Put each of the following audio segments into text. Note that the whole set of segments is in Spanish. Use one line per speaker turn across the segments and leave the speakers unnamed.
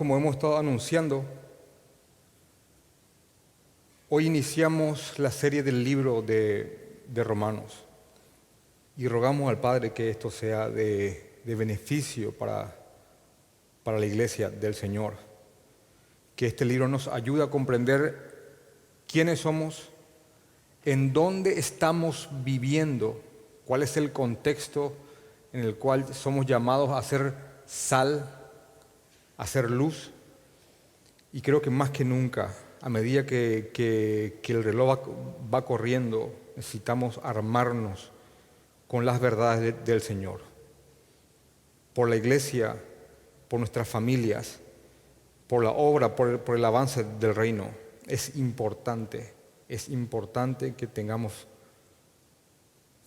como hemos estado anunciando, hoy iniciamos la serie del libro de Romanos y rogamos al Padre que esto sea de beneficio para la iglesia del Señor, que este libro nos ayude a comprender quiénes somos, en dónde estamos viviendo, cuál es el contexto en el cual somos llamados a ser sal, a ser luz. Y creo que más que nunca, a medida que el reloj va corriendo, necesitamos armarnos con las verdades del Señor. Por la iglesia, por nuestras familias, por la obra, por el avance del reino. Es importante que tengamos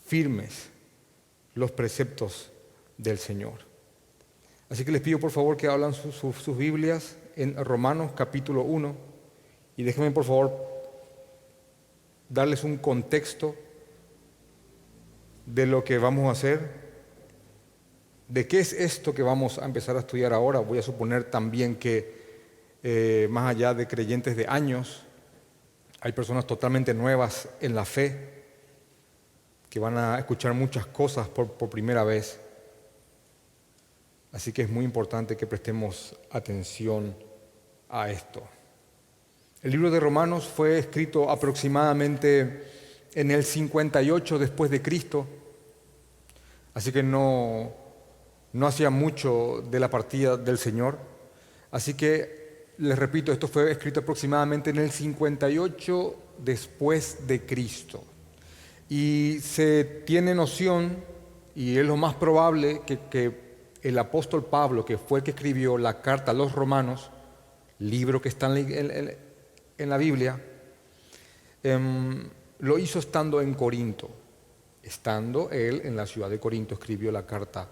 firmes los preceptos del Señor. Así que les pido por favor que abran sus Biblias en Romanos capítulo 1 y déjenme por favor darles un contexto de lo que vamos a hacer, de qué es esto que vamos a empezar a estudiar ahora. Voy a suponer también que más allá de creyentes de años, hay personas totalmente nuevas en la fe que van a escuchar muchas cosas por primera vez. Así que es muy importante que prestemos atención a esto. El libro de Romanos fue escrito aproximadamente en el 58 después de Cristo, así que no hacía mucho de la partida del Señor. Así que, les repito, esto fue escrito aproximadamente en el 58 después de Cristo. Y se tiene noción, y es lo más probable, que el apóstol Pablo, que fue el que escribió la carta a los Romanos, libro que está en la Biblia, lo hizo estando en Corinto. Estando él en la ciudad de Corinto, escribió la carta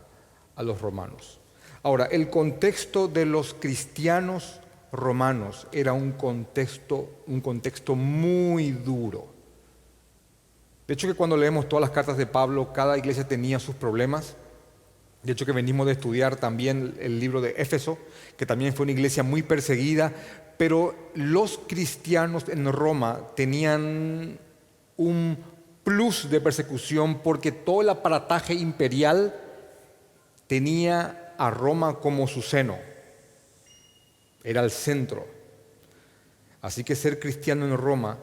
a los romanos. Ahora, el contexto de los cristianos romanos era un contexto muy duro. De hecho, que cuando leemos todas las cartas de Pablo, cada iglesia tenía sus problemas. De hecho, que venimos de estudiar también el libro de Éfeso, que también fue una iglesia muy perseguida, pero los cristianos en Roma tenían un plus de persecución porque todo el aparataje imperial tenía a Roma como su seno. Era el centro. Así que ser cristiano en Roma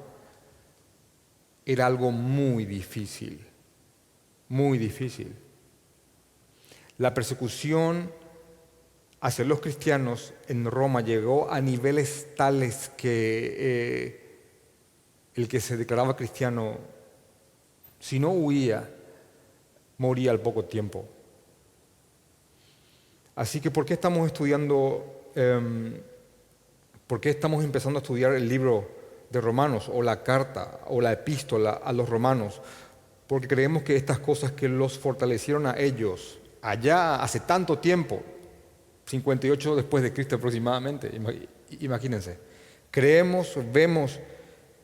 era algo muy difícil, muy difícil. La persecución hacia los cristianos en Roma llegó a niveles tales que el que se declaraba cristiano, si no huía, moría al poco tiempo. Así que, ¿por qué estamos empezando a estudiar el libro de Romanos, o la carta, o la epístola a los romanos? Porque creemos que estas cosas que los fortalecieron a ellos allá hace tanto tiempo, 58 después de Cristo aproximadamente, imagínense, vemos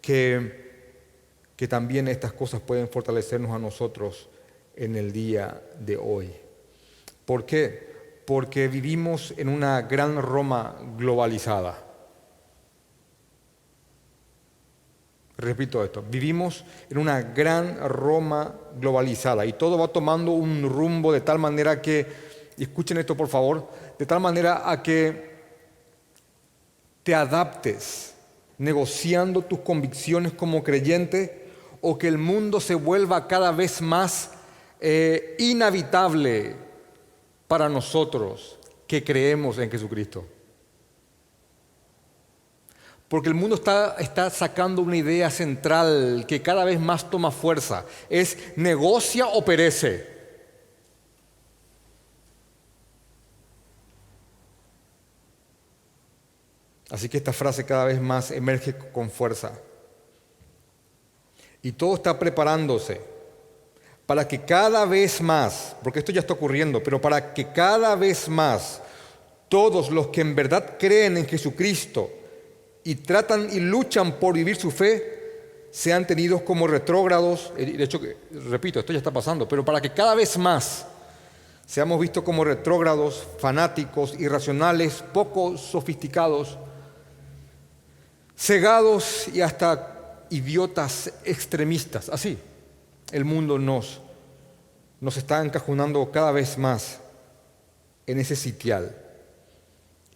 que también estas cosas pueden fortalecernos a nosotros en el día de hoy. ¿Por qué? Porque vivimos en una gran Roma globalizada. Repito esto, vivimos en una gran Roma globalizada y todo va tomando un rumbo de tal manera que, y escuchen esto por favor, de tal manera a que te adaptes negociando tus convicciones como creyente, o que el mundo se vuelva cada vez más inhabitable para nosotros que creemos en Jesucristo. Porque el mundo está sacando una idea central que cada vez más toma fuerza. Es negocia o perece. Así que esta frase cada vez más emerge con fuerza. Y todo está preparándose para que cada vez más, porque esto ya está ocurriendo, pero para que cada vez más todos los que en verdad creen en Jesucristo y tratan y luchan por vivir su fe, sean tenidos como retrógrados. De hecho, repito, esto ya está pasando, pero para que cada vez más seamos vistos como retrógrados, fanáticos, irracionales, poco sofisticados, cegados y hasta idiotas extremistas. Así, el mundo nos está encajonando cada vez más en ese sitial.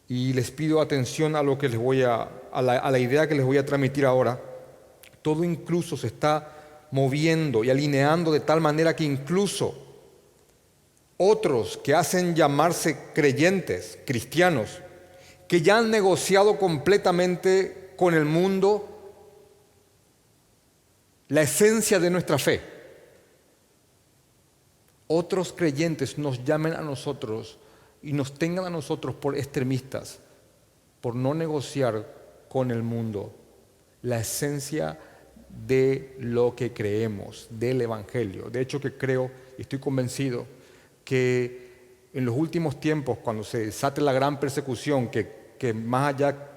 Y les pido atención a lo que a la idea que les voy a transmitir ahora. Todo incluso se está moviendo y alineando de tal manera que incluso otros que hacen llamarse creyentes, cristianos, que ya han negociado completamente con el mundo la esencia de nuestra fe. Otros creyentes nos llamen a nosotros y nos tengan a nosotros por extremistas, por no negociar con el mundo la esencia de lo que creemos, del Evangelio. De hecho, que creo y estoy convencido que en los últimos tiempos, cuando se desate la gran persecución, que más allá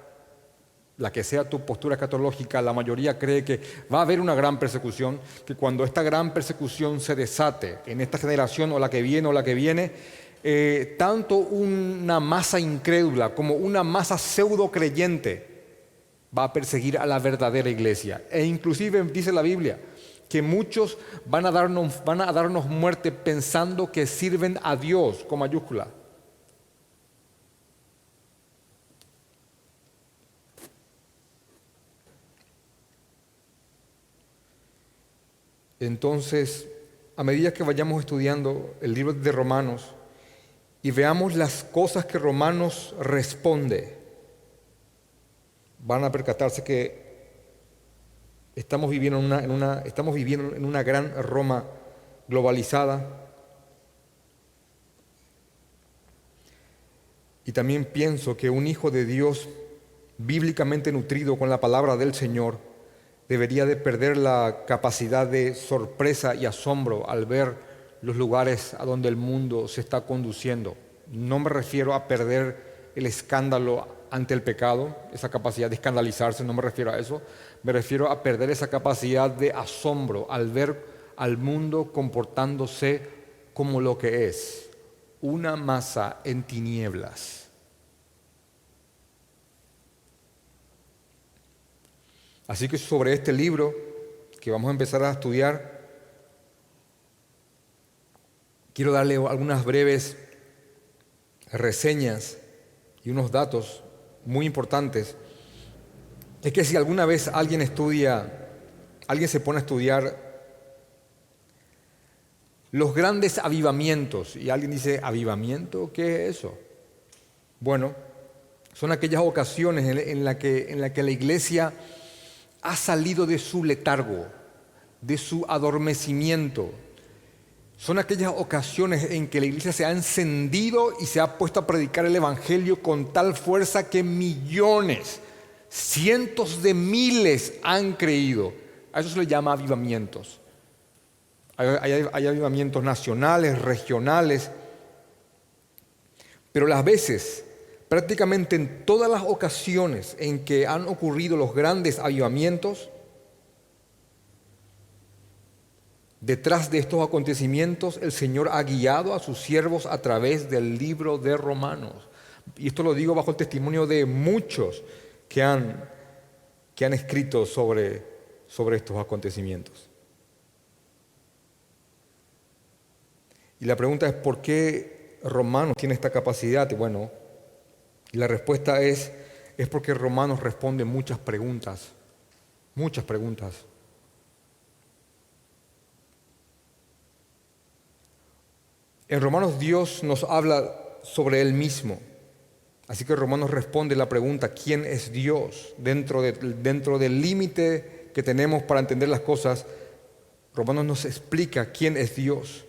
la que sea tu postura escatológica, la mayoría cree que va a haber una gran persecución, que cuando esta gran persecución se desate en esta generación o la que viene, tanto una masa incrédula como una masa pseudo creyente va a perseguir a la verdadera iglesia. E inclusive dice la Biblia que muchos van a darnos muerte pensando que sirven a Dios con mayúscula. Entonces, a medida que vayamos estudiando el libro de Romanos y veamos las cosas que Romanos responde, van a percatarse que estamos viviendo en una gran Roma globalizada. Y también pienso que un hijo de Dios bíblicamente nutrido con la palabra del Señor debería de perder la capacidad de sorpresa y asombro al ver los lugares a donde el mundo se está conduciendo. No me refiero a perder el escándalo ante el pecado, esa capacidad de escandalizarse, no me refiero a eso. Me refiero a perder esa capacidad de asombro al ver al mundo comportándose como lo que es, una masa en tinieblas. Así que sobre este libro que vamos a empezar a estudiar, quiero darle algunas breves reseñas y unos datos muy importantes. Es que si alguna vez alguien se pone a estudiar los grandes avivamientos, y alguien dice, ¿avivamiento? ¿Qué es eso? Bueno, son aquellas ocasiones en la que la iglesia ha salido de su letargo, de su adormecimiento. Son aquellas ocasiones en que la iglesia se ha encendido y se ha puesto a predicar el Evangelio con tal fuerza que millones, cientos de miles han creído. A eso se le llama avivamientos. Hay avivamientos nacionales, regionales, pero las veces, prácticamente en todas las ocasiones en que han ocurrido los grandes avivamientos, detrás de estos acontecimientos el Señor ha guiado a sus siervos a través del libro de Romanos. Y esto lo digo bajo el testimonio de muchos que han escrito sobre estos acontecimientos. Y la pregunta es, ¿por qué Romanos tiene esta capacidad? Bueno, y la respuesta es porque Romanos responde muchas preguntas. En Romanos Dios nos habla sobre Él mismo. Así que Romanos responde la pregunta, ¿quién es Dios? Dentro del límite que tenemos para entender las cosas, Romanos nos explica quién es Dios.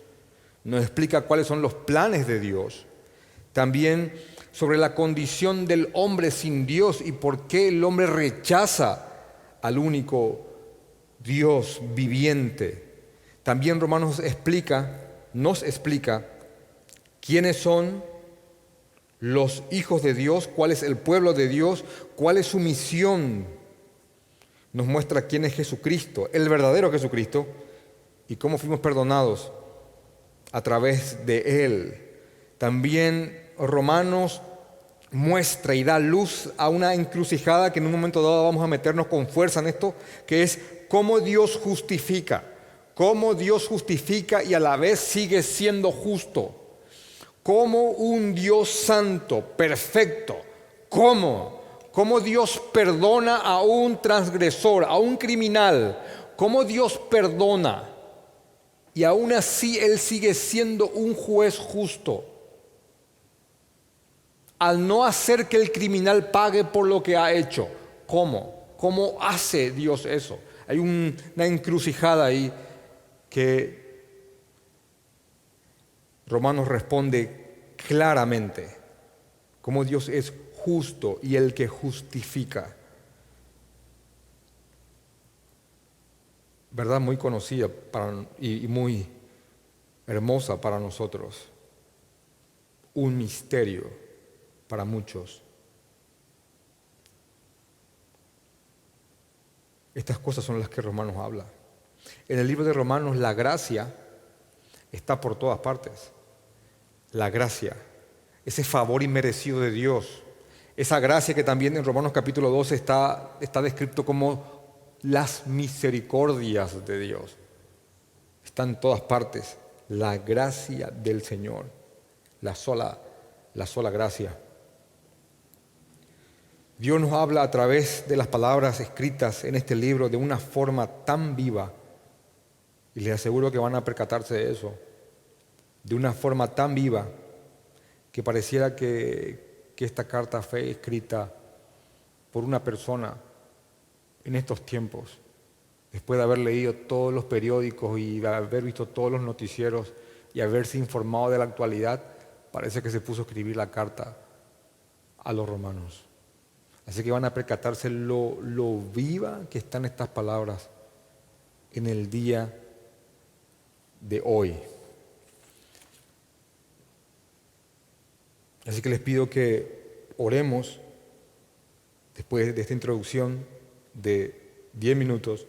Nos explica cuáles son los planes de Dios. También sobre la condición del hombre sin Dios y por qué el hombre rechaza al único Dios viviente. También Romanos nos explica quiénes son los hijos de Dios, cuál es el pueblo de Dios, cuál es su misión. Nos muestra quién es Jesucristo, el verdadero Jesucristo, y cómo fuimos perdonados a través de Él. También Romanos muestra y da luz a una encrucijada que en un momento dado vamos a meternos con fuerza en esto, que es cómo Dios justifica y a la vez sigue siendo justo. Como un Dios santo, perfecto, cómo Dios perdona a un transgresor, a un criminal, cómo Dios perdona y aún así Él sigue siendo un juez justo. Al no hacer que el criminal pague por lo que ha hecho. ¿Cómo hace Dios eso? Hay una encrucijada ahí que Romanos responde claramente. Cómo Dios es justo y el que justifica. Verdad muy conocida y muy hermosa para nosotros. Un misterio para muchos. Estas cosas son las que Romanos habla. En el libro de Romanos la gracia está por todas partes. La gracia, ese favor inmerecido de Dios, esa gracia que también en Romanos capítulo 12 está descrito como las misericordias de Dios. Está en todas partes. La gracia del Señor, la sola gracia. Dios nos habla a través de las palabras escritas en este libro de una forma tan viva, y les aseguro que van a percatarse de eso, de una forma tan viva que pareciera que esta carta fue escrita por una persona en estos tiempos, después de haber leído todos los periódicos y de haber visto todos los noticieros y haberse informado de la actualidad, parece que se puso a escribir la carta a los romanos. Así que van a percatarse lo viva que están estas palabras en el día de hoy. Así que les pido que oremos después de esta introducción de 10 minutos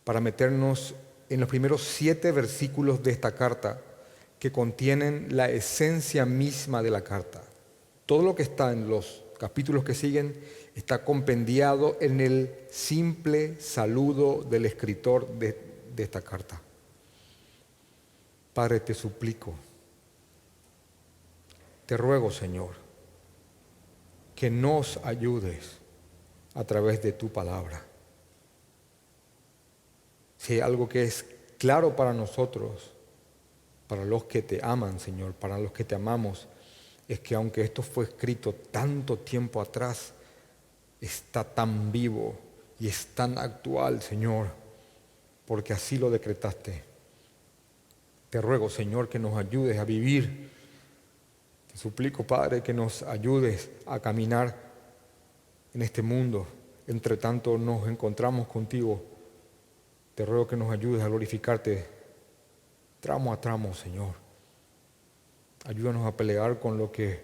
para meternos en los primeros 7 versículos de esta carta que contienen la esencia misma de la carta. Todo lo que está en los capítulos que siguen está compendiado en el simple saludo del escritor de esta carta. Padre, te suplico, te ruego, Señor, que nos ayudes a través de tu palabra. Si hay algo que es claro para nosotros, para los que te aman, Señor, para los que te amamos, es que aunque esto fue escrito tanto tiempo atrás, está tan vivo y es tan actual, Señor, porque así lo decretaste. Te ruego, Señor, que nos ayudes a vivir. Te suplico, Padre, que nos ayudes a caminar en este mundo. Entre tanto nos encontramos contigo. Te ruego que nos ayudes a glorificarte tramo a tramo, Señor. Ayúdanos a pelear con lo que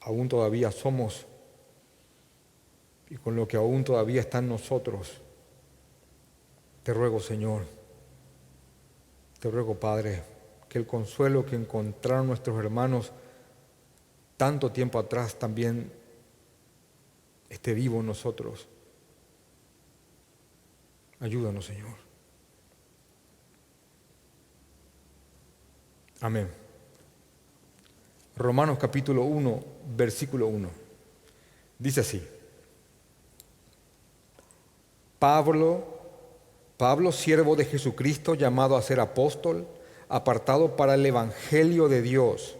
aún todavía somos y con lo que aún todavía está en nosotros. Te ruego, Señor, te ruego, Padre, que el consuelo que encontraron nuestros hermanos tanto tiempo atrás también esté vivo en nosotros. Ayúdanos, Señor. Amén. Romanos capítulo 1, versículo 1. Dice así: Pablo, siervo de Jesucristo, llamado a ser apóstol, apartado para el evangelio de Dios,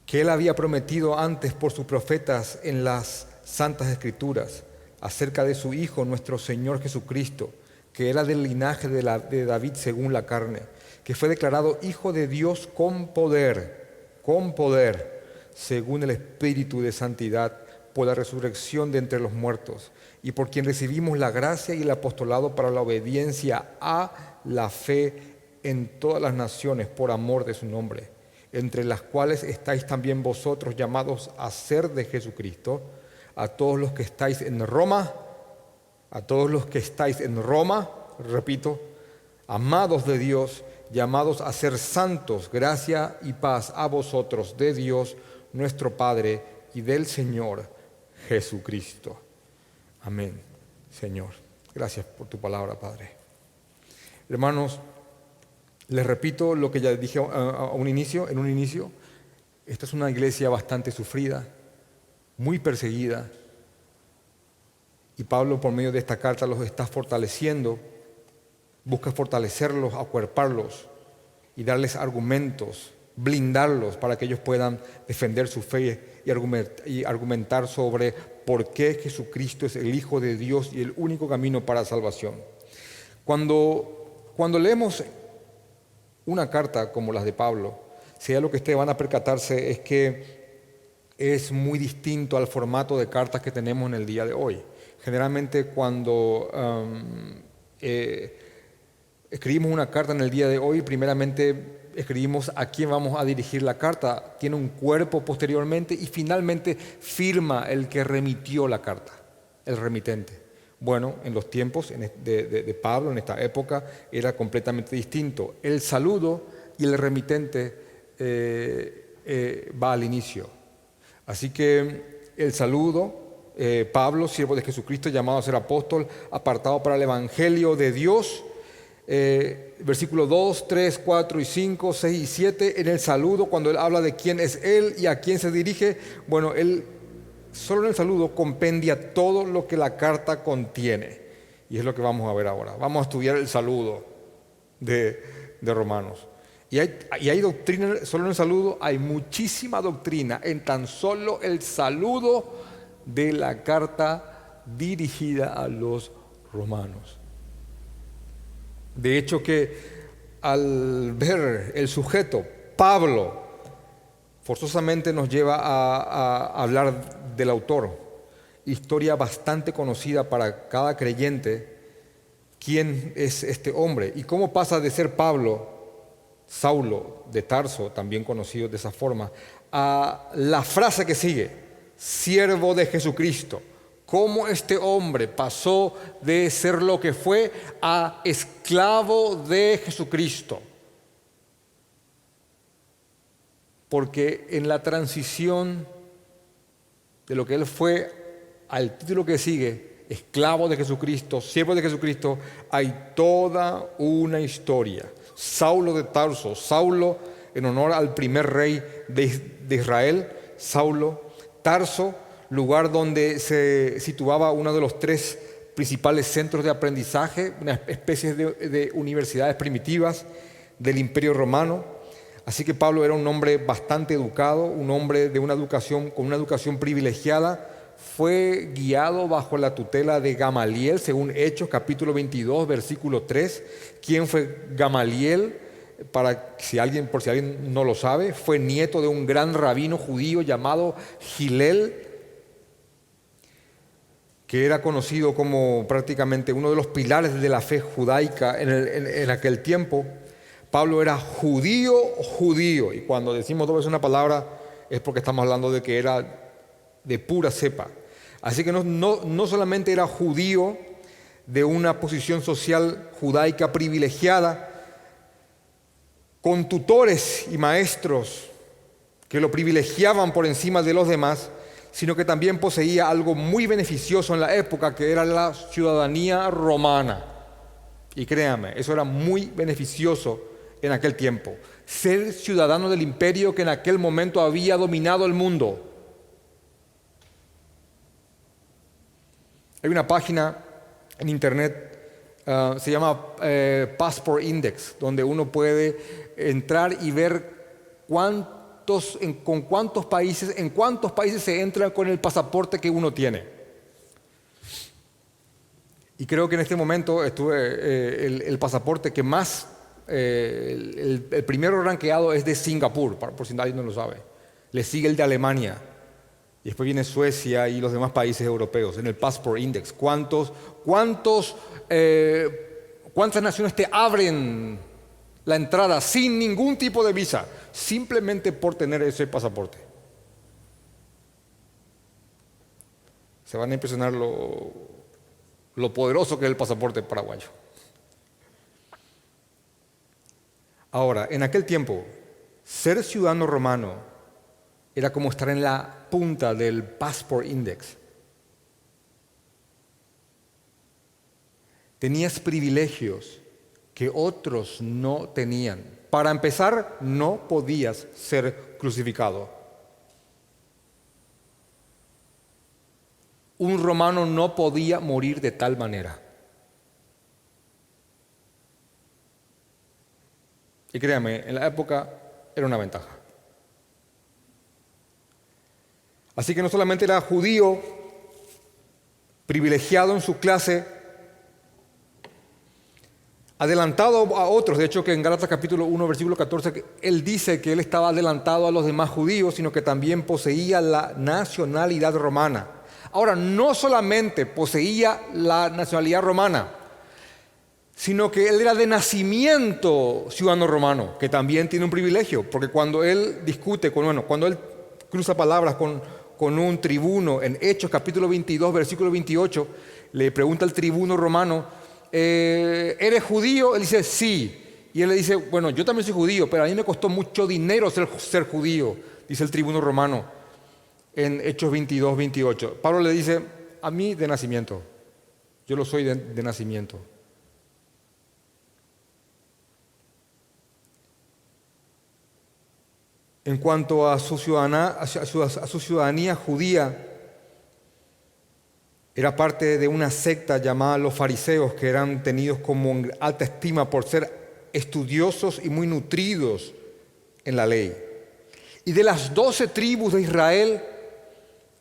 que Él había prometido antes por sus profetas en las santas escrituras, acerca de su Hijo, nuestro Señor Jesucristo, que era del linaje de David según la carne, que fue declarado Hijo de Dios con poder, según el Espíritu de santidad, por la resurrección de entre los muertos, y por quien recibimos la gracia y el apostolado para la obediencia a la fe en todas las naciones por amor de su nombre, entre las cuales estáis también vosotros llamados a ser de Jesucristo, a todos los que estáis en Roma, repito, amados de Dios llamados a ser santos, gracia y paz a vosotros de Dios nuestro Padre y del Señor Jesucristo. Amén, Señor. Gracias por tu palabra, Padre. Hermanos, les repito lo que ya dije en un inicio. Esta es una iglesia bastante sufrida, muy perseguida. Y Pablo, por medio de esta carta, los está fortaleciendo. Busca fortalecerlos, acuerparlos y darles argumentos, blindarlos para que ellos puedan defender su fe y argumentar sobre por qué Jesucristo es el Hijo de Dios y el único camino para salvación. Cuando leemos una carta como las de Pablo, si hay algo que ustedes van a percatarse es que es muy distinto al formato de cartas que tenemos en el día de hoy. Generalmente cuando escribimos una carta en el día de hoy, primeramente escribimos a quién vamos a dirigir la carta, tiene un cuerpo posteriormente y finalmente firma el que remitió la carta, el remitente. Bueno, en los tiempos de Pablo, en esta época, era completamente distinto. El saludo y el remitente va al inicio. Así que el saludo, Pablo, siervo de Jesucristo, llamado a ser apóstol, apartado para el Evangelio de Dios, versículos 2, 3, 4 y 5, 6 y 7, en el saludo, cuando él habla de quién es él y a quién se dirige, bueno, él solo en el saludo compendia todo lo que la carta contiene. Y es lo que vamos a ver ahora. Vamos a estudiar el saludo de Romanos. Y hay doctrina, solo en el saludo, hay muchísima doctrina en tan solo el saludo de la carta dirigida a los romanos. De hecho que al ver el sujeto, Pablo, forzosamente nos lleva a hablar del autor. Historia bastante conocida para cada creyente, quién es este hombre y cómo pasa de ser Pablo, Saulo de Tarso, también conocido de esa forma, a la frase que sigue, siervo de Jesucristo. Cómo este hombre pasó de ser lo que fue a esclavo de Jesucristo. Porque en la transición de lo que él fue al título que sigue, esclavo de Jesucristo, siervo de Jesucristo, hay toda una historia. Saulo de Tarso, Saulo en honor al primer rey de Israel, Saulo, Tarso, lugar donde se situaba uno de los 3 principales centros de aprendizaje, una especie de universidades primitivas del Imperio Romano. Así que Pablo era un hombre bastante educado, un hombre de una educación, con una educación privilegiada. Fue guiado bajo la tutela de Gamaliel, según Hechos, capítulo 22, versículo 3. ¿Quién fue Gamaliel? Por si alguien no lo sabe, fue nieto de un gran rabino judío llamado Gilel, que era conocido como prácticamente uno de los pilares de la fe judaica en aquel tiempo. Pablo era judío, y cuando decimos 2 veces una palabra es porque estamos hablando de que era de pura cepa. Así que no solamente era judío de una posición social judaica privilegiada, con tutores y maestros que lo privilegiaban por encima de los demás, sino que también poseía algo muy beneficioso en la época, que era la ciudadanía romana. Y créanme, eso era muy beneficioso en aquel tiempo. Ser ciudadano del imperio que en aquel momento había dominado el mundo. Hay una página en internet, se llama Passport Index, donde uno puede entrar y ver en cuántos países se entra con el pasaporte que uno tiene. Y creo que en este momento el pasaporte que más, el primero rankeado es de Singapur, por si nadie no lo sabe. Le sigue el de Alemania. Y después viene Suecia y los demás países europeos en el Passport Index. ¿Cuántas naciones te abren la entrada sin ningún tipo de visa, simplemente por tener ese pasaporte? Se van a impresionar lo poderoso que es el pasaporte paraguayo. Ahora, en aquel tiempo, ser ciudadano romano era como estar en la punta del Passport Index. Tenías privilegios que otros no tenían. Para empezar, no podías ser crucificado. Un romano no podía morir de tal manera. Y créanme, en la época era una ventaja. Así que no solamente era judío, privilegiado en su clase, adelantado a otros. De hecho, que en Gálatas capítulo 1, versículo 14, él dice que él estaba adelantado a los demás judíos, sino que también poseía la nacionalidad romana. Ahora, no solamente poseía la nacionalidad romana, sino que él era de nacimiento ciudadano romano, que también tiene un privilegio, porque cuando él discute, cuando él cruza palabras con un tribuno, en Hechos capítulo 22, versículo 28, le pregunta al tribuno romano, ¿eres judío? Él dice, sí. Y él le dice, bueno, yo también soy judío, pero a mí me costó mucho dinero ser judío, dice el tribuno romano en Hechos 22, 28. Pablo le dice, a mí de nacimiento, yo lo soy de nacimiento. En cuanto a su ciudadanía judía, era parte de una secta llamada los fariseos, que eran tenidos como en alta estima por ser estudiosos y muy nutridos en la ley. Y de las 12 tribus de Israel,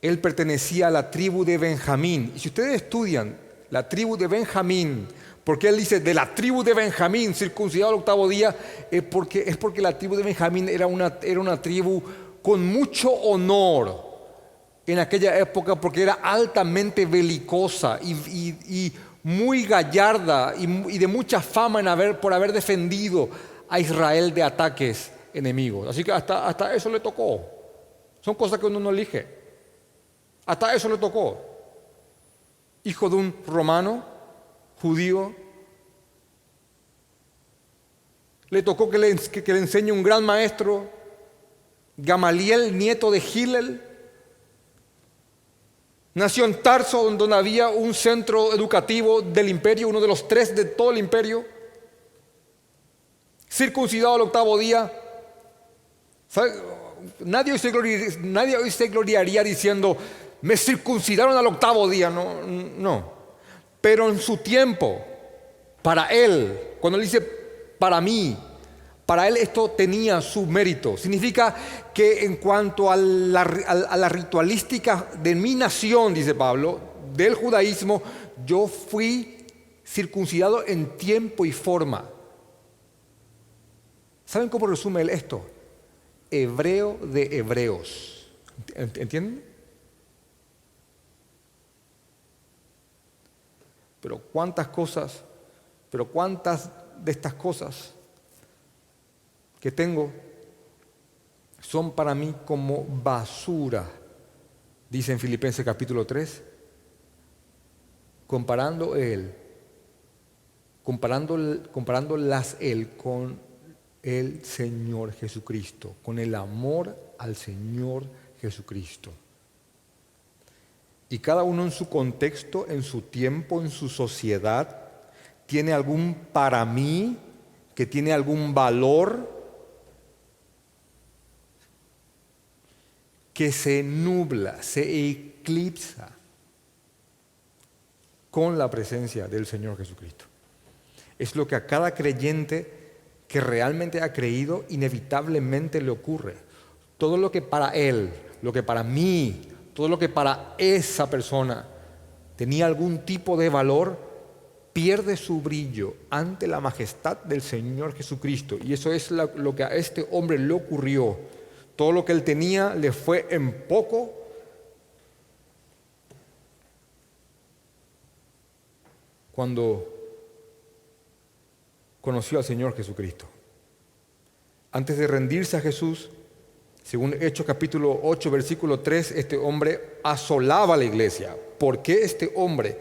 él pertenecía a la tribu de Benjamín. Y si ustedes estudian la tribu de Benjamín, porque él dice de la tribu de Benjamín, circuncidado al 8º día, es porque la tribu de Benjamín era una tribu con mucho honor en aquella época, porque era altamente belicosa y muy gallarda y de mucha fama por haber defendido a Israel de ataques enemigos. Así que hasta eso le tocó. Son cosas que uno no elige. Hasta eso le tocó. Hijo de un romano, judío, le tocó que le enseñe un gran maestro, Gamaliel, nieto de Gilel. Nació en Tarso, donde había un centro educativo del imperio, uno de los 3 de todo el imperio. Circuncidado al 8º día. Nadie hoy se gloriaría diciendo, me circuncidaron al 8º día. No. Pero en su tiempo, para él, cuando él dice para mí, para él esto tenía su mérito. Significa que en cuanto a la ritualística de mi nación, dice Pablo, del judaísmo, yo fui circuncidado en tiempo y forma. ¿Saben cómo resume él esto? Hebreo de hebreos. ¿Entienden? Pero cuántas de estas cosas que tengo son para mí como basura, dice en Filipenses capítulo 3, comparándolas él con el Señor Jesucristo, con el amor al Señor Jesucristo. Y cada uno en su contexto, en su tiempo, en su sociedad, tiene algún para mí, que tiene algún valor, que se nubla, se eclipsa con la presencia del Señor Jesucristo. Es lo que a cada creyente que realmente ha creído inevitablemente le ocurre. Todo lo que para él, lo que para mí, todo lo que para esa persona tenía algún tipo de valor, pierde su brillo ante la majestad del Señor Jesucristo. Y eso es lo que a este hombre le ocurrió. Todo lo que él tenía le fue en poco cuando conoció al Señor Jesucristo. Antes de rendirse a Jesús, según Hechos capítulo 8, versículo 3, este hombre asolaba a la iglesia. ¿Por qué este hombre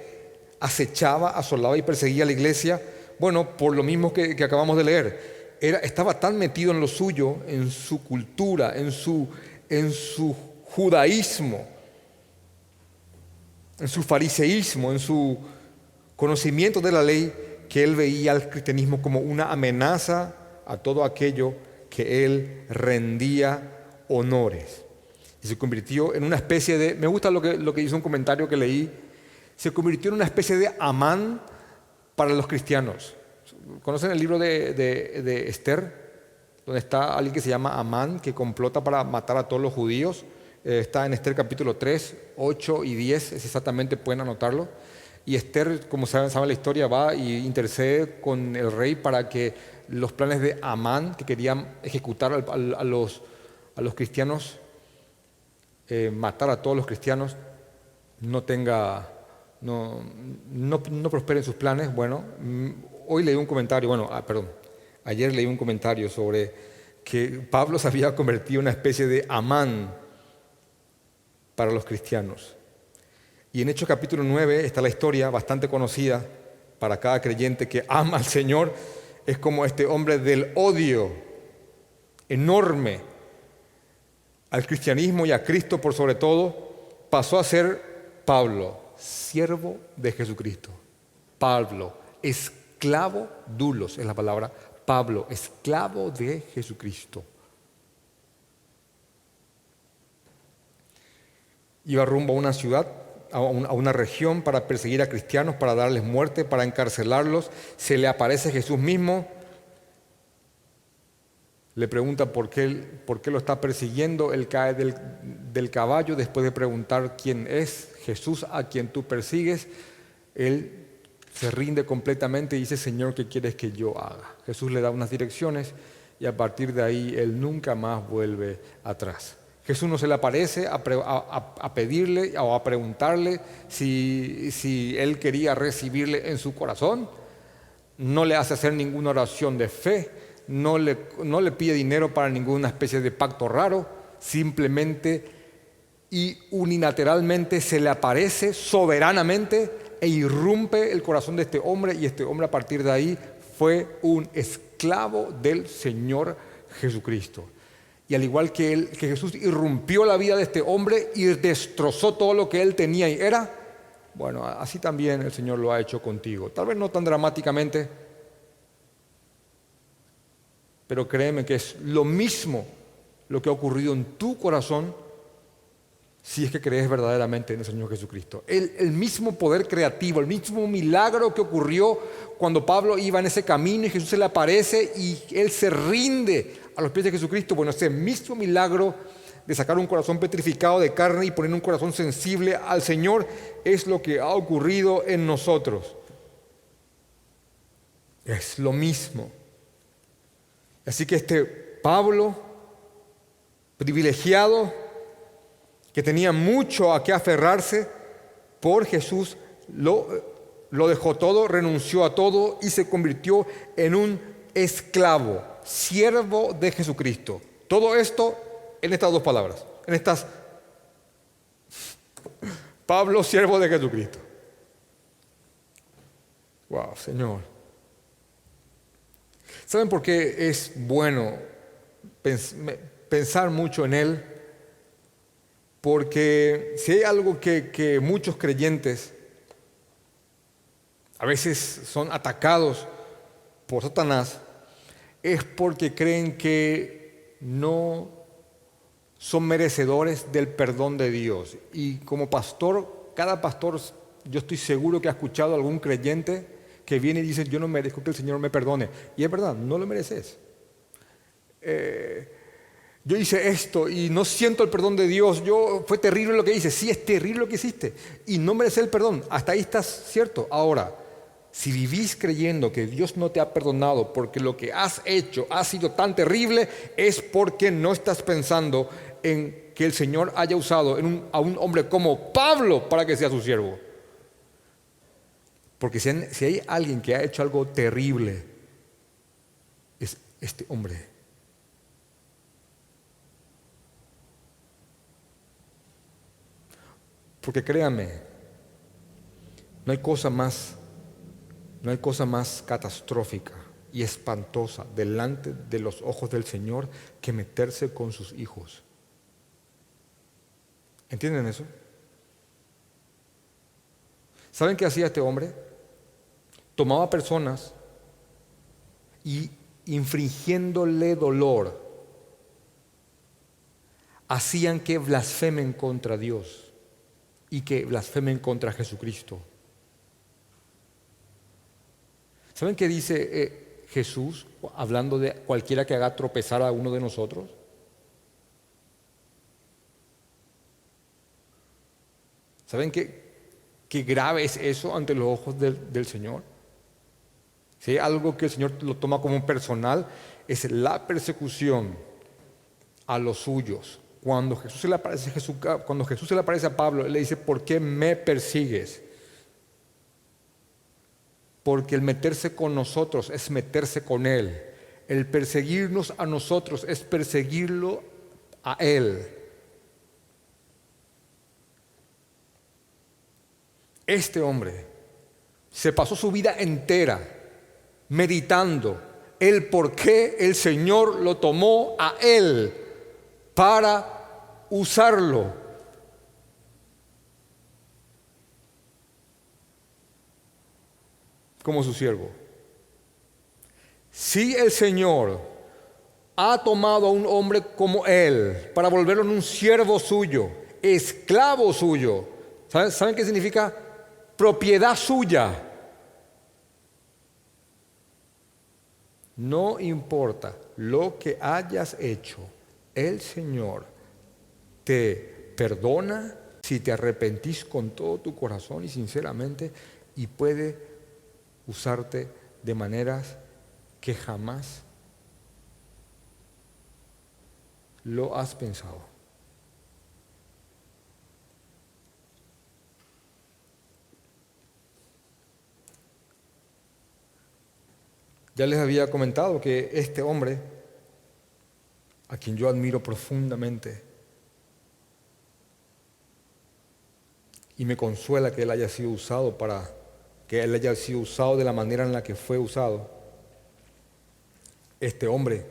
acechaba, asolaba y perseguía a la iglesia? Bueno, por lo mismo que acabamos de leer. estaba tan metido en lo suyo, en su cultura, en su judaísmo, en su fariseísmo, en su conocimiento de la ley, que él veía al cristianismo como una amenaza a todo aquello que él rendía honores. Y se convirtió en una especie de, me gusta lo que hizo un comentario que leí, se convirtió en una especie de Amán para los cristianos. ¿Conocen el libro de Esther? Donde está alguien que se llama Amán, que complota para matar a todos los judíos. Está en Esther capítulo 3, 8 y 10, es exactamente, pueden anotarlo. Y Esther, como saben la historia, va y intercede con el rey para que los planes de Amán, que querían ejecutar a los cristianos, matar a todos los cristianos, no prosperen sus planes. Bueno, hoy leí un comentario, ayer leí un comentario sobre que Pablo se había convertido en una especie de Amán para los cristianos. Y en Hechos capítulo 9 está la historia bastante conocida para cada creyente que ama al Señor. Es como este hombre del odio enorme al cristianismo y a Cristo por sobre todo, pasó a ser Pablo, siervo de Jesucristo. Pablo, esclavo, dulos es la palabra, Pablo, esclavo de Jesucristo. Iba rumbo a una ciudad, a una región para perseguir a cristianos, para darles muerte, para encarcelarlos. Se le aparece Jesús mismo, le pregunta por qué lo está persiguiendo. Él cae del caballo después de preguntar quién es Jesús a quien tú persigues. Él se rinde completamente y dice: Señor, ¿qué quieres que yo haga? Jesús le da unas direcciones y a partir de ahí él nunca más vuelve atrás. Jesús no se le aparece a pedirle o a preguntarle si él quería recibirle en su corazón. No le hace hacer ninguna oración de fe, no le pide dinero para ninguna especie de pacto raro. Simplemente y unilateralmente se le aparece soberanamente e irrumpe el corazón de este hombre, y este hombre a partir de ahí fue un esclavo del Señor Jesucristo. Y al igual que Jesús irrumpió la vida de este hombre y destrozó todo lo que él tenía y era, bueno, así también el Señor lo ha hecho contigo. Tal vez no tan dramáticamente, pero créeme que es lo mismo lo que ha ocurrido en tu corazón si es que crees verdaderamente en el Señor Jesucristo. El mismo poder creativo, el mismo milagro que ocurrió cuando Pablo iba en ese camino y Jesús se le aparece y él se rinde a los pies de Jesucristo. Bueno, ese mismo milagro de sacar un corazón petrificado de carne y poner un corazón sensible al Señor es lo que ha ocurrido en nosotros. Es lo mismo. Así que este Pablo, privilegiado, que tenía mucho a qué aferrarse, por Jesús lo dejó todo, renunció a todo y se convirtió en un esclavo, siervo de Jesucristo. Todo esto en estas dos palabras, Pablo, siervo de Jesucristo. Wow, Señor. ¿Saben por qué es bueno pensar mucho en Él? Porque si hay algo que muchos creyentes a veces son atacados por Satanás, es porque creen que no son merecedores del perdón de Dios. Y como pastor, cada pastor, yo estoy seguro que ha escuchado a algún creyente que viene y dice: yo no merezco que el Señor me perdone. Y es verdad, no lo mereces. Yo hice esto y no siento el perdón de Dios. Fue terrible lo que hice. Sí, es terrible lo que hiciste y no mereces el perdón. Hasta ahí estás cierto. Ahora, si vivís creyendo que Dios no te ha perdonado porque lo que has hecho ha sido tan terrible, es porque no estás pensando en que el Señor haya usado a un hombre como Pablo para que sea su siervo. Porque si hay alguien que ha hecho algo terrible, es este hombre. Porque créame, no hay cosa más catastrófica y espantosa delante de los ojos del Señor que meterse con sus hijos. ¿Entienden eso? ¿Saben qué hacía este hombre? Tomaba personas y infringiéndole dolor, hacían que blasfemen contra Dios y que blasfemen contra Jesucristo. ¿Saben qué dice Jesús hablando de cualquiera que haga tropezar a uno de nosotros? ¿Saben qué grave es eso ante los ojos del Señor? Si hay algo que el Señor lo toma como personal, es la persecución a los suyos. Cuando Jesús se le aparece a Pablo, él le dice: ¿por qué me persigues? Porque el meterse con nosotros es meterse con Él. El perseguirnos a nosotros es perseguirlo a Él. Este hombre se pasó su vida entera meditando el por qué el Señor lo tomó a Él para usarlo. Como su siervo. Si el Señor ha tomado a un hombre como él para volverlo en un siervo suyo, esclavo suyo, ¿saben qué significa? Propiedad suya. No importa lo que hayas hecho, el Señor te perdona si te arrepentís con todo tu corazón y sinceramente, y puede usarte de maneras que jamás lo has pensado. Ya les había comentado que este hombre, a quien yo admiro profundamente, y me consuela que él haya sido usado de la manera en la que fue usado. Este hombre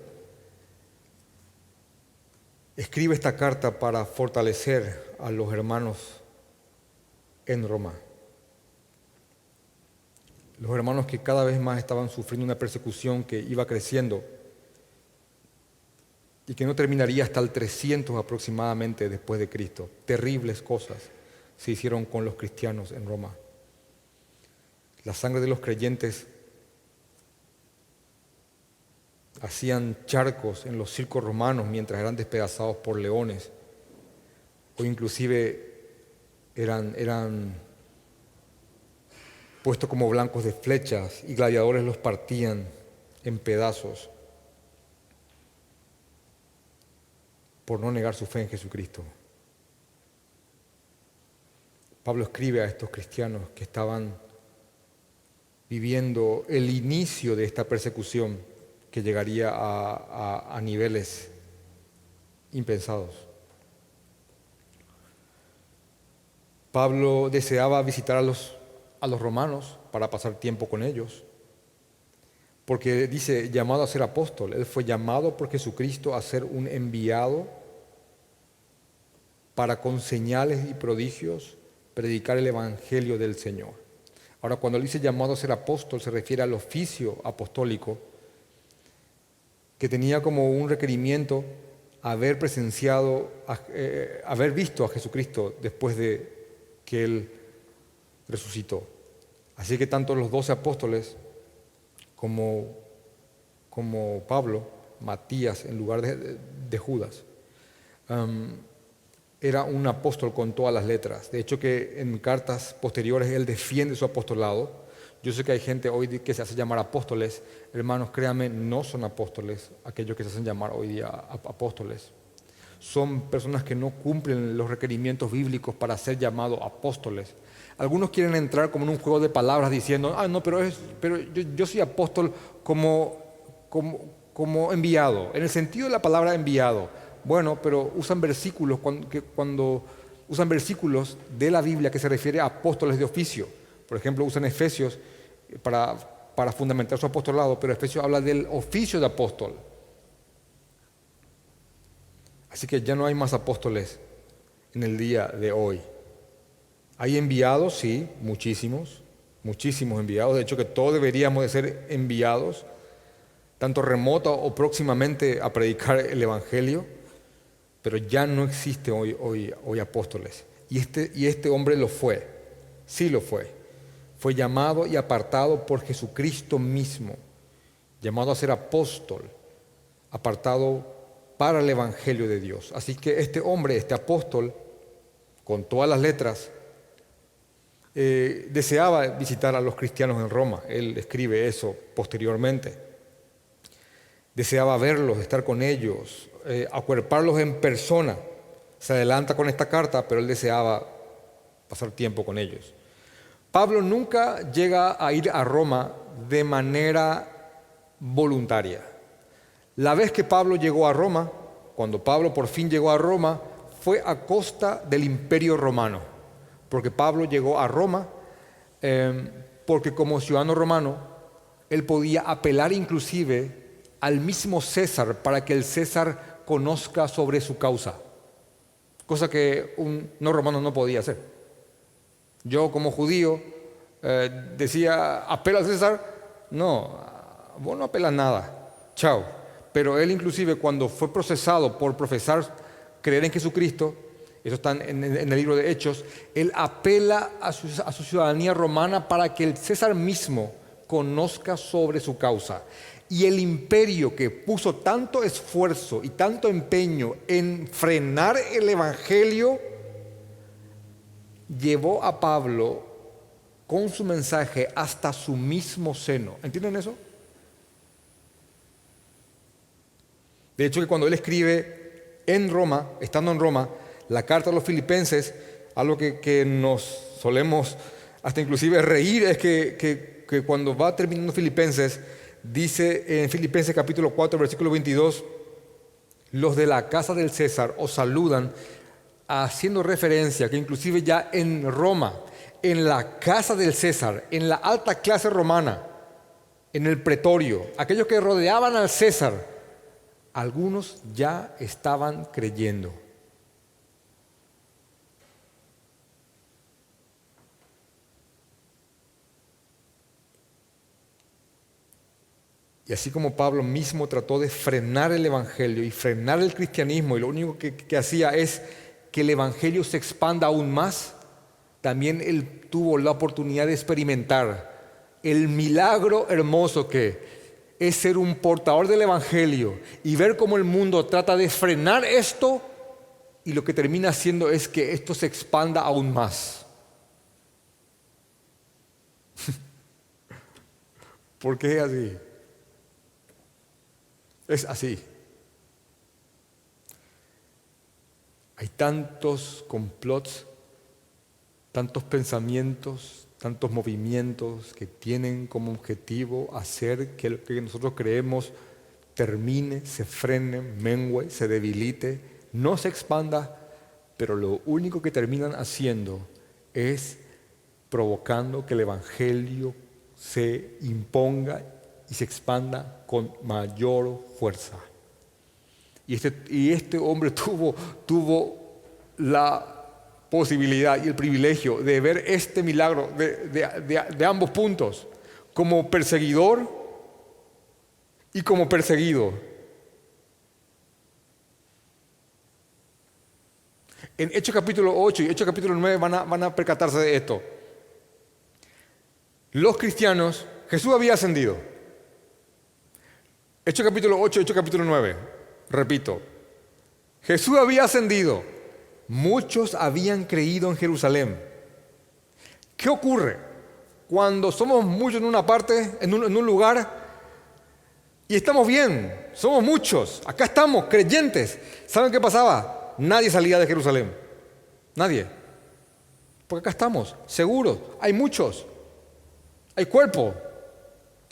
escribe esta carta para fortalecer a los hermanos en Roma. Los hermanos que cada vez más estaban sufriendo una persecución que iba creciendo y que no terminaría hasta el 300 aproximadamente después de Cristo. Terribles cosas se hicieron con los cristianos en Roma. La sangre de los creyentes hacían charcos en los circos romanos mientras eran despedazados por leones, o inclusive eran puestos como blancos de flechas y gladiadores los partían en pedazos por no negar su fe en Jesucristo. Pablo escribe a estos cristianos que estaban viviendo el inicio de esta persecución que llegaría a niveles impensados. Pablo deseaba visitar a los romanos para pasar tiempo con ellos, porque dice, llamado a ser apóstol. Él fue llamado por Jesucristo a ser un enviado para con señales y prodigios predicar el evangelio del Señor. Ahora, cuando él dice llamado a ser apóstol, se refiere al oficio apostólico, que tenía como un requerimiento haber presenciado, haber visto a Jesucristo después de que Él resucitó. Así que tanto los 12 apóstoles como Pablo, Matías en lugar de Judas, era un apóstol con todas las letras. De hecho, que en cartas posteriores él defiende su apostolado. Yo sé que hay gente hoy que se hace llamar apóstoles. Hermanos, créanme, no son apóstoles aquellos que se hacen llamar hoy día apóstoles. Son personas que no cumplen los requerimientos bíblicos para ser llamados apóstoles. Algunos quieren entrar como en un juego de palabras diciendo, no, pero yo soy apóstol como enviado, en el sentido de la palabra enviado. Bueno, pero usan versículos cuando usan versículos de la Biblia que se refiere a apóstoles de oficio. Por ejemplo, usan Efesios para para fundamentar su apostolado, pero Efesios habla del oficio de apóstol. Así que ya no hay más apóstoles en el día de hoy. Hay enviados, sí, muchísimos enviados. De hecho, que todos deberíamos de ser enviados, tanto remoto o próximamente, a predicar el Evangelio, pero ya no existe hoy apóstoles. Y este hombre lo fue, sí lo fue. Fue llamado y apartado por Jesucristo mismo, llamado a ser apóstol, apartado para el Evangelio de Dios. Así que este hombre, este apóstol, con todas las letras, deseaba visitar a los cristianos en Roma. Él escribe eso posteriormente. Deseaba verlos, estar con ellos, acuerparlos en persona. Se adelanta con esta carta, pero él deseaba pasar tiempo con ellos. Pablo nunca llega a ir a Roma de manera voluntaria. La vez que Pablo llegó a Roma, cuando Pablo por fin llegó a Roma, fue a costa del Imperio Romano, porque Pablo llegó a Roma porque como ciudadano romano, él podía apelar inclusive al mismo César para que el César conozca sobre su causa, cosa que un no romano no podía hacer. Yo como judío decía, ¿apela al César? No, vos no apelas nada, chao. Pero él inclusive cuando fue procesado por profesar creer en Jesucristo, eso está en el libro de Hechos, él apela a su ciudadanía romana para que el César mismo conozca sobre su causa. Y el imperio que puso tanto esfuerzo y tanto empeño en frenar el Evangelio, llevó a Pablo con su mensaje hasta su mismo seno. ¿Entienden eso? De hecho, que cuando él escribe en Roma, estando en Roma, la carta a los filipenses, algo que nos solemos hasta inclusive reír, es que cuando va terminando Filipenses, dice en Filipenses capítulo 4, versículo 22, los de la casa del César os saludan, haciendo referencia que inclusive ya en Roma, en la casa del César, en la alta clase romana, en el pretorio, aquellos que rodeaban al César, algunos ya estaban creyendo. Y así como Pablo mismo trató de frenar el Evangelio y frenar el cristianismo, y lo único que hacía es que el Evangelio se expanda aún más, también él tuvo la oportunidad de experimentar el milagro hermoso que es ser un portador del Evangelio y ver cómo el mundo trata de frenar esto, y lo que termina haciendo es que esto se expanda aún más. ¿Por qué es así? Es así. Hay tantos complots, tantos pensamientos, tantos movimientos que tienen como objetivo hacer que lo que nosotros creemos termine, se frene, mengue, se debilite, no se expanda, pero lo único que terminan haciendo es provocando que el Evangelio se imponga y se expanda con mayor fuerza. Y este hombre tuvo la posibilidad y el privilegio de ver este milagro de ambos puntos, como perseguidor y como perseguido. En Hechos capítulo 8 y Hechos capítulo 9 van a percatarse de esto. Los cristianos, Jesús había ascendido. Hechos capítulo 8, Hechos capítulo 9. Repito, Jesús había ascendido. Muchos habían creído en Jerusalén. ¿Qué ocurre cuando somos muchos en una parte, en un lugar, y estamos bien? Somos muchos, acá estamos, creyentes. ¿Saben qué pasaba? Nadie salía de Jerusalén. Nadie. Porque acá estamos, seguros. Hay muchos. Hay cuerpo.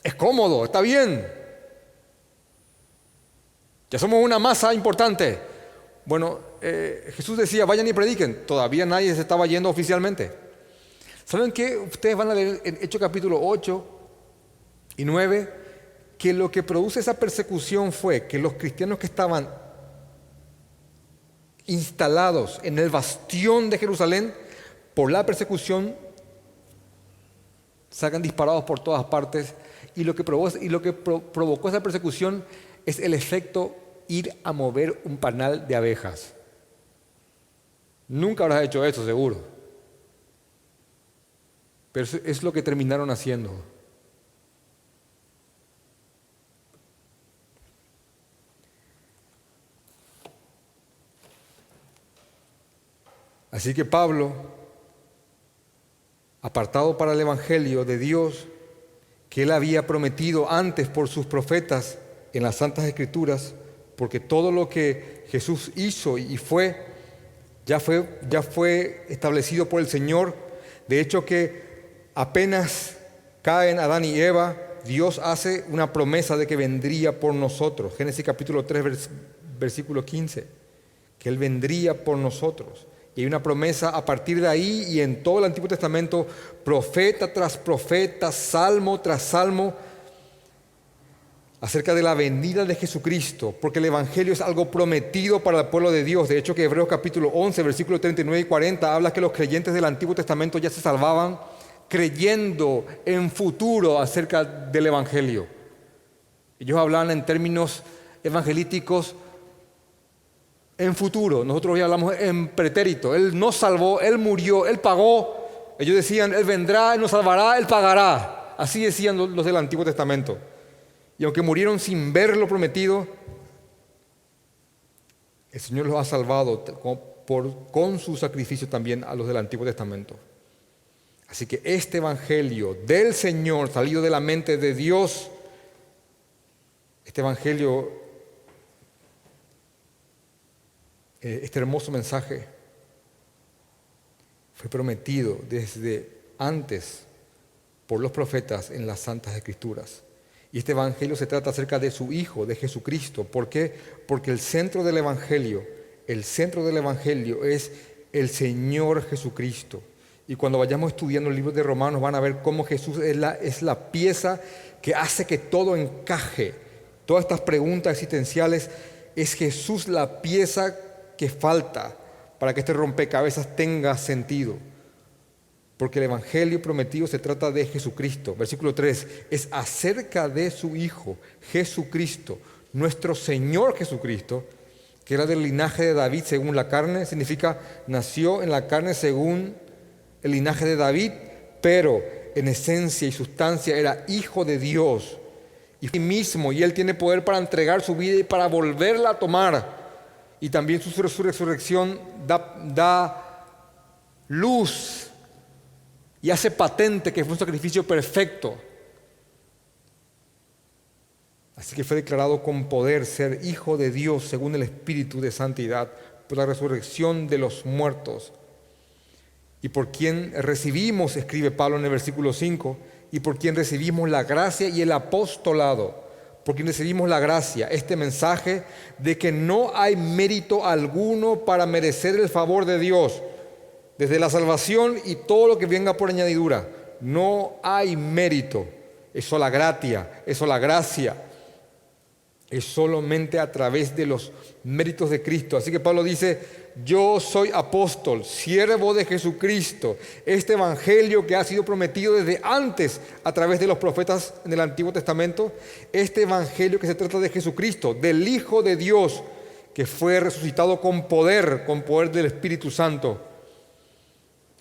Es cómodo, está bien. Ya somos una masa importante. Bueno, Jesús decía, vayan y prediquen. Todavía nadie se estaba yendo oficialmente. ¿Saben qué? Ustedes van a leer en Hechos capítulo 8 Y 9, que lo que produce esa persecución fue que los cristianos que estaban instalados en el bastión de Jerusalén, por la persecución, salgan disparados por todas partes. Y lo que provocó esa persecución es el efecto ir a mover un panal de abejas. Nunca habrás hecho eso, seguro. Pero eso es lo que terminaron haciendo. Así que Pablo, apartado para el Evangelio de Dios, que él había prometido antes por sus profetas en las Santas Escrituras, porque todo lo que Jesús hizo y ya fue establecido por el Señor. De hecho, que apenas caen Adán y Eva, Dios hace una promesa de que vendría por nosotros. Génesis capítulo 3, versículo 15, que Él vendría por nosotros. Y hay una promesa a partir de ahí, y en todo el Antiguo Testamento, profeta tras profeta, salmo tras salmo, acerca de la venida de Jesucristo, porque el Evangelio es algo prometido para el pueblo de Dios. De hecho, que Hebreos capítulo 11, versículos 39 y 40, habla que los creyentes del Antiguo Testamento ya se salvaban creyendo en futuro acerca del Evangelio. Ellos hablaban en términos evangelísticos en futuro. Nosotros hoy hablamos en pretérito. Él nos salvó, Él murió, Él pagó. Ellos decían, Él vendrá, Él nos salvará, Él pagará. Así decían los del Antiguo Testamento. Y aunque murieron sin ver lo prometido, el Señor los ha salvado con su sacrificio también a los del Antiguo Testamento. Así que este Evangelio del Señor, salido de la mente de Dios, este Evangelio, este hermoso mensaje, fue prometido desde antes por los profetas en las Santas Escrituras. Y este Evangelio se trata acerca de su Hijo, de Jesucristo. ¿Por qué? Porque el centro del Evangelio es el Señor Jesucristo. Y cuando vayamos estudiando el libro de Romanos van a ver cómo Jesús es la pieza que hace que todo encaje. Todas estas preguntas existenciales, es Jesús la pieza que falta para que este rompecabezas tenga sentido. Porque el Evangelio prometido se trata de Jesucristo. Versículo 3, es acerca de su Hijo, Jesucristo, nuestro Señor Jesucristo, que era del linaje de David según la carne, significa nació en la carne según el linaje de David, pero en esencia y sustancia era Hijo de Dios. Y mismo, y Él tiene poder para entregar su vida y para volverla a tomar. Y también su resurrección da luz y hace patente que fue un sacrificio perfecto. Así que fue declarado con poder ser Hijo de Dios según el Espíritu de santidad por la resurrección de los muertos. Y por quien recibimos, escribe Pablo en el versículo 5, y por quien recibimos la gracia y el apostolado. Por quien recibimos la gracia, este mensaje de que no hay mérito alguno para merecer el favor de Dios. Desde la salvación y todo lo que venga por añadidura, no hay mérito, es sola gratia, es sola gracia, es solamente a través de los méritos de Cristo. Así que Pablo dice, yo soy apóstol, siervo de Jesucristo, este evangelio que ha sido prometido desde antes a través de los profetas en el Antiguo Testamento, este evangelio que se trata de Jesucristo, del Hijo de Dios, que fue resucitado con poder del Espíritu Santo,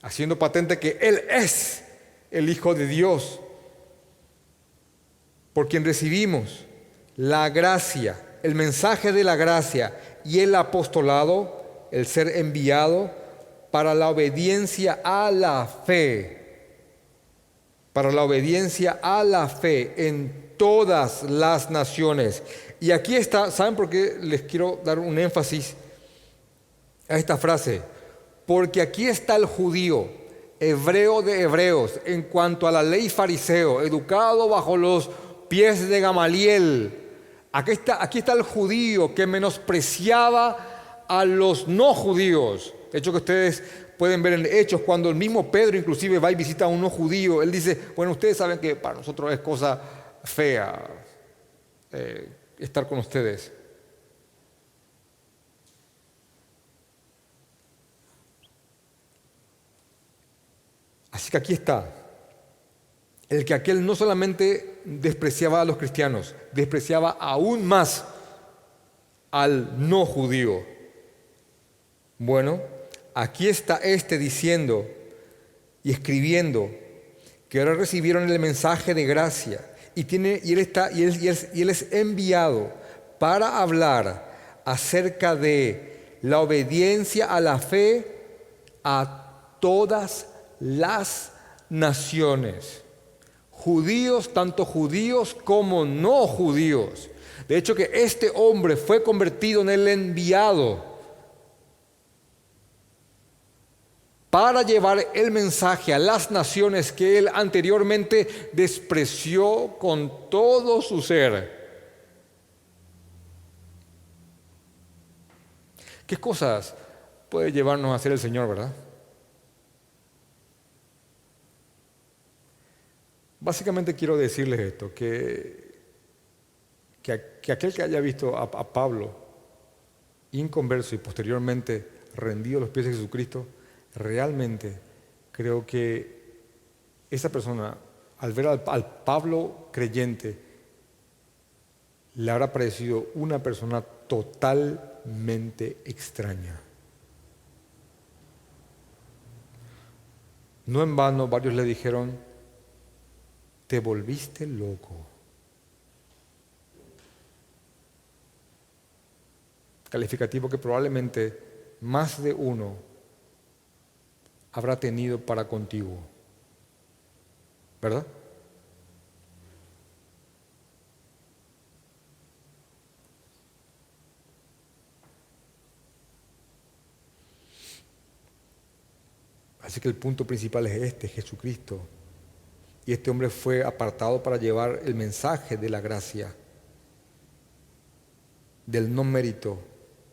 haciendo patente que Él es el Hijo de Dios, por quien recibimos la gracia, el mensaje de la gracia y el apostolado, el ser enviado para la obediencia a la fe, en todas las naciones. Y aquí está, ¿saben por qué les quiero dar un énfasis a esta frase? Porque aquí está el judío, hebreo de hebreos, en cuanto a la ley fariseo, educado bajo los pies de Gamaliel. Aquí está el judío que menospreciaba a los no judíos. De hecho, que ustedes pueden ver en Hechos, cuando el mismo Pedro inclusive va y visita a un no judío, él dice, bueno, ustedes saben que para nosotros es cosa fea estar con ustedes. Así que aquí está, el que aquel no solamente despreciaba a los cristianos, despreciaba aún más al no judío. Bueno, aquí está este diciendo y escribiendo que ahora recibieron el mensaje de gracia y él es enviado para hablar acerca de la obediencia a la fe a todas las naciones, judíos, tanto judíos como no judíos. De hecho, que este hombre fue convertido en el enviado para llevar el mensaje a las naciones que él anteriormente despreció con todo su ser. ¿Qué cosas puede llevarnos a hacer el Señor, verdad? Básicamente quiero decirles esto, que aquel que haya visto a Pablo inconverso y posteriormente rendido a los pies de Jesucristo, realmente creo que esa persona, al ver al Pablo creyente, le habrá parecido una persona totalmente extraña. No en vano varios le dijeron: te volviste loco. Calificativo que probablemente más de uno habrá tenido para contigo, ¿verdad? Así que el punto principal es este: Jesucristo. Y este hombre fue apartado para llevar el mensaje de la gracia, del no mérito,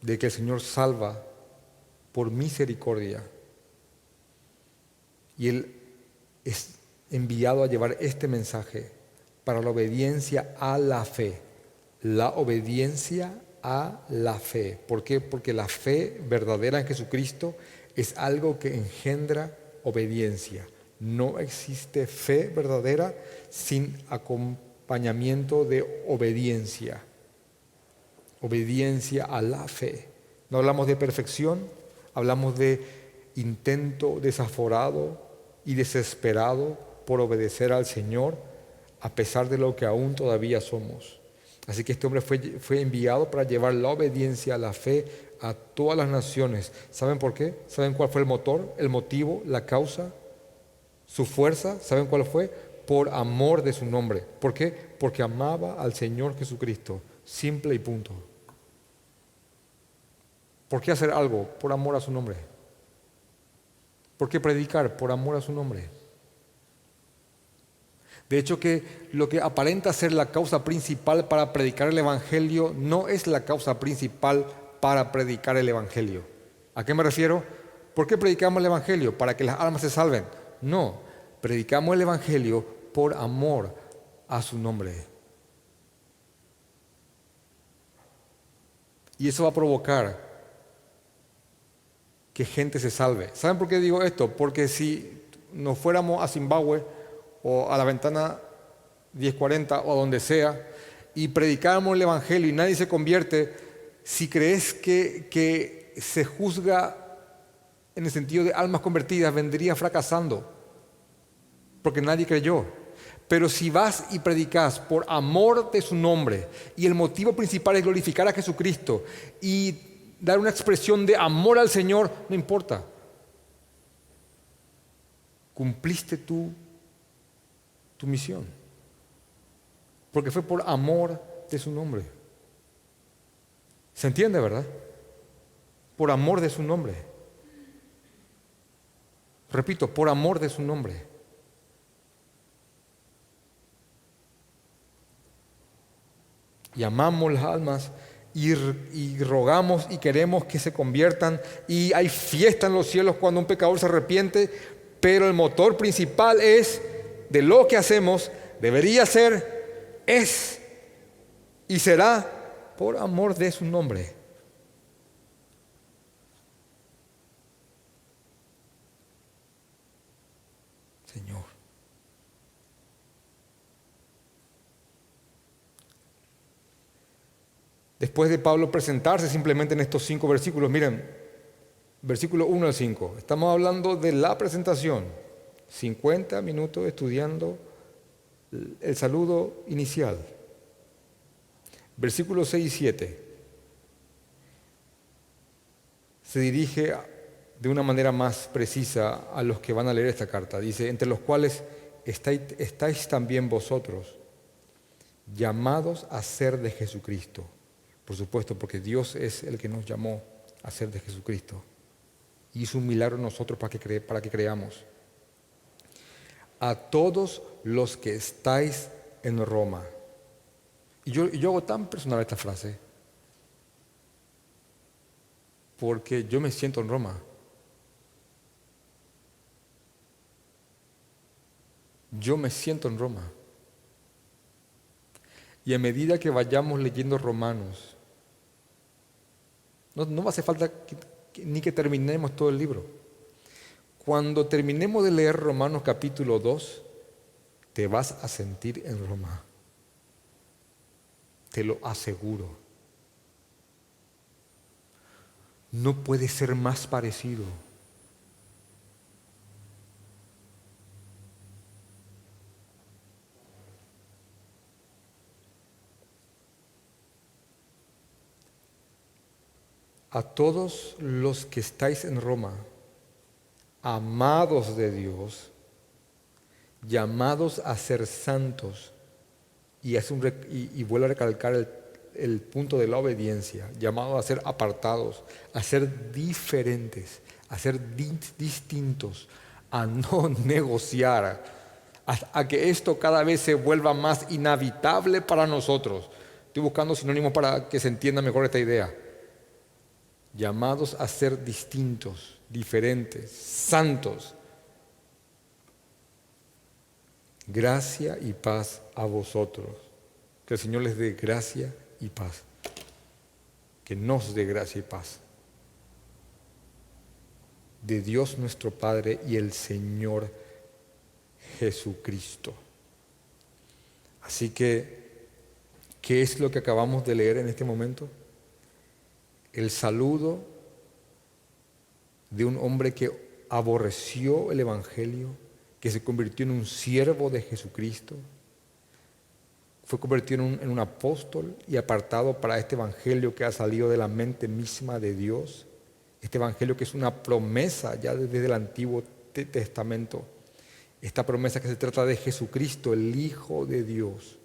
de que el Señor salva por misericordia. Y Él es enviado a llevar este mensaje para la obediencia a la fe. La obediencia a la fe. ¿Por qué? Porque la fe verdadera en Jesucristo es algo que engendra obediencia. No existe fe verdadera sin acompañamiento de obediencia. Obediencia a la fe. No hablamos de perfección, hablamos de intento desaforado y desesperado por obedecer al Señor a pesar de lo que aún todavía somos. Así que este hombre fue enviado para llevar la obediencia a la fe a todas las naciones. ¿Saben por qué? ¿Saben cuál fue el motor, el motivo, la causa? Su fuerza, ¿saben cuál fue? Por amor de su nombre. ¿Por qué? Porque amaba al Señor Jesucristo. Simple y punto. ¿Por qué hacer algo? Por amor a su nombre. ¿Por qué predicar? Por amor a su nombre. De hecho, que lo que aparenta ser la causa principal para predicar el Evangelio no es la causa principal para predicar el Evangelio. ¿A qué me refiero? ¿Por qué predicamos el Evangelio? ¿Para que las almas se salven? No, predicamos el Evangelio por amor a su nombre. Y eso va a provocar que gente se salve. ¿Saben por qué digo esto? Porque si nos fuéramos a Zimbabue o a la Ventana 1040 o a donde sea y predicáramos el Evangelio y nadie se convierte, si crees que se juzga en el sentido de almas convertidas, vendría fracasando, porque nadie creyó. Pero si vas y predicas por amor de su nombre, y el motivo principal es glorificar a Jesucristo y dar una expresión de amor al Señor, no importa. Cumpliste tu misión, porque fue por amor de su nombre. ¿Se entiende, verdad? Por amor de su nombre. Repito, por amor de su nombre. Y amamos las almas y rogamos y queremos que se conviertan, y hay fiesta en los cielos cuando un pecador se arrepiente, pero el motor principal es de lo que hacemos debería ser es y será por amor de su nombre. Señor. Después de Pablo presentarse simplemente en estos 5 versículos, miren, versículo 1 al 5, estamos hablando de la presentación, 50 minutos estudiando el saludo inicial. Versículos 6 y 7 se dirige de una manera más precisa a los que van a leer esta carta. Dice, entre los cuales estáis también vosotros, llamados a ser de Jesucristo. Por supuesto, porque Dios es el que nos llamó a ser de Jesucristo. Hizo un milagro en nosotros para que creamos. A todos los que estáis en Roma. Y yo hago tan personal esta frase, porque yo me siento en Roma. Yo me siento en Roma. Y a medida que vayamos leyendo Romanos, no hace falta ni que terminemos todo el libro. Cuando terminemos de leer Romanos capítulo 2, te vas a sentir en Roma. Te lo aseguro. No puede ser más parecido. A todos los que estáis en Roma, amados de Dios, llamados a ser santos, y vuelvo a recalcar el punto de la obediencia, llamados a ser apartados, a ser diferentes, a ser distintos, a no negociar, a que esto cada vez se vuelva más inhabitable para nosotros. Estoy buscando sinónimos para que se entienda mejor esta idea. Llamados a ser distintos, diferentes, santos. Gracia y paz a vosotros. Que el Señor les dé gracia y paz. Que nos dé gracia y paz. De Dios nuestro Padre y el Señor Jesucristo. Así que, ¿qué es lo que acabamos de leer en este momento? El saludo de un hombre que aborreció el Evangelio, que se convirtió en un siervo de Jesucristo, fue convertido en un apóstol y apartado para este Evangelio que ha salido de la mente misma de Dios, este Evangelio que es una promesa ya desde el Antiguo Testamento, esta promesa que se trata de Jesucristo, el Hijo de Dios.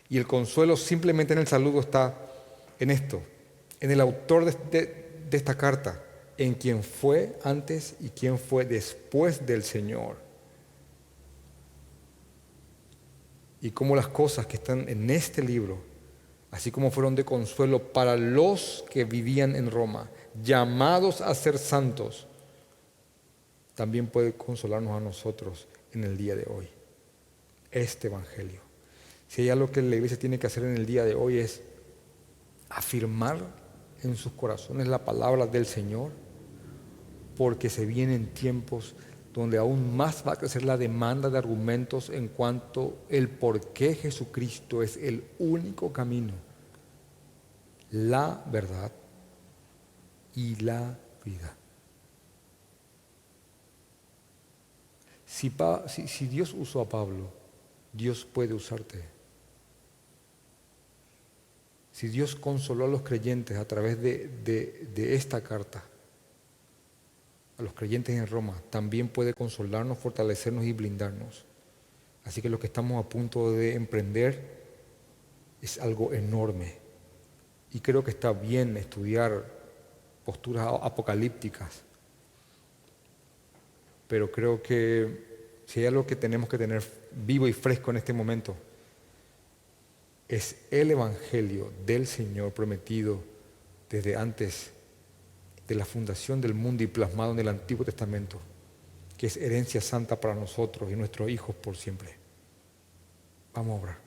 Y el consuelo simplemente en el saludo está en esto, en el autor de esta carta, en quien fue antes y quien fue después del Señor. Y cómo las cosas que están en este libro, así como fueron de consuelo para los que vivían en Roma, llamados a ser santos, también puede consolarnos a nosotros en el día de hoy. Este Evangelio. Si hay algo que la iglesia tiene que hacer en el día de hoy es afirmar en sus corazones la palabra del Señor, porque se vienen tiempos donde aún más va a crecer la demanda de argumentos en cuanto el por qué Jesucristo es el único camino, la verdad y la vida. Si Dios usó a Pablo, Dios puede usarte. Si Dios consoló a los creyentes a través de esta carta, a los creyentes en Roma, también puede consolarnos, fortalecernos y blindarnos. Así que lo que estamos a punto de emprender es algo enorme. Y creo que está bien estudiar posturas apocalípticas, pero creo que si hay algo que tenemos que tener vivo y fresco en este momento, es el Evangelio del Señor prometido desde antes de la fundación del mundo y plasmado en el Antiguo Testamento, que es herencia santa para nosotros y nuestros hijos por siempre. Vamos a orar.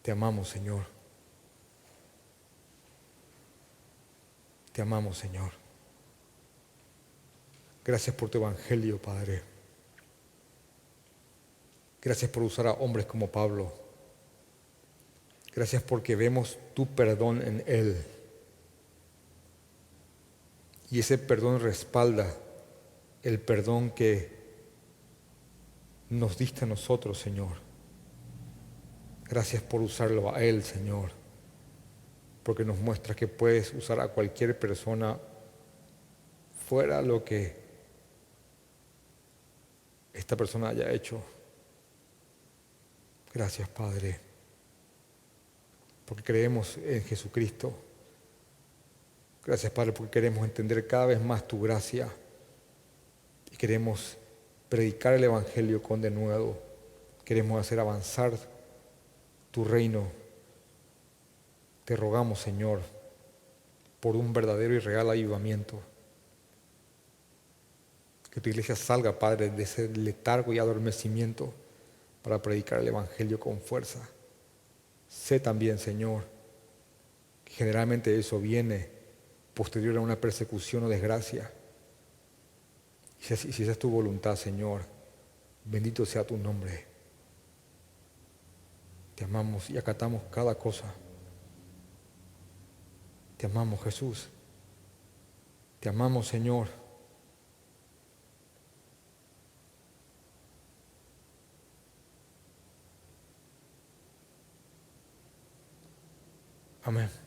Te amamos, Señor. Te amamos, Señor. Gracias por tu evangelio, Padre. Gracias por usar a hombres como Pablo. Gracias porque vemos tu perdón en él. Y ese perdón respalda el perdón que nos diste a nosotros, Señor. Gracias por usarlo a él, Señor. Porque nos muestra que puedes usar a cualquier persona fuera lo que esta persona haya hecho. Gracias, Padre, porque creemos en Jesucristo. Gracias, Padre, porque queremos entender cada vez más tu gracia y queremos predicar el Evangelio con denuedo. Queremos hacer avanzar tu reino. Te rogamos, Señor, por un verdadero y real avivamiento. Que tu iglesia salga, Padre, de ese letargo y adormecimiento para predicar el Evangelio con fuerza. Sé también, Señor, que generalmente eso viene posterior a una persecución o desgracia. Y si esa es tu voluntad, Señor, bendito sea tu nombre. Te amamos y acatamos cada cosa. Te amamos, Jesús. Te amamos, Señor. Amén.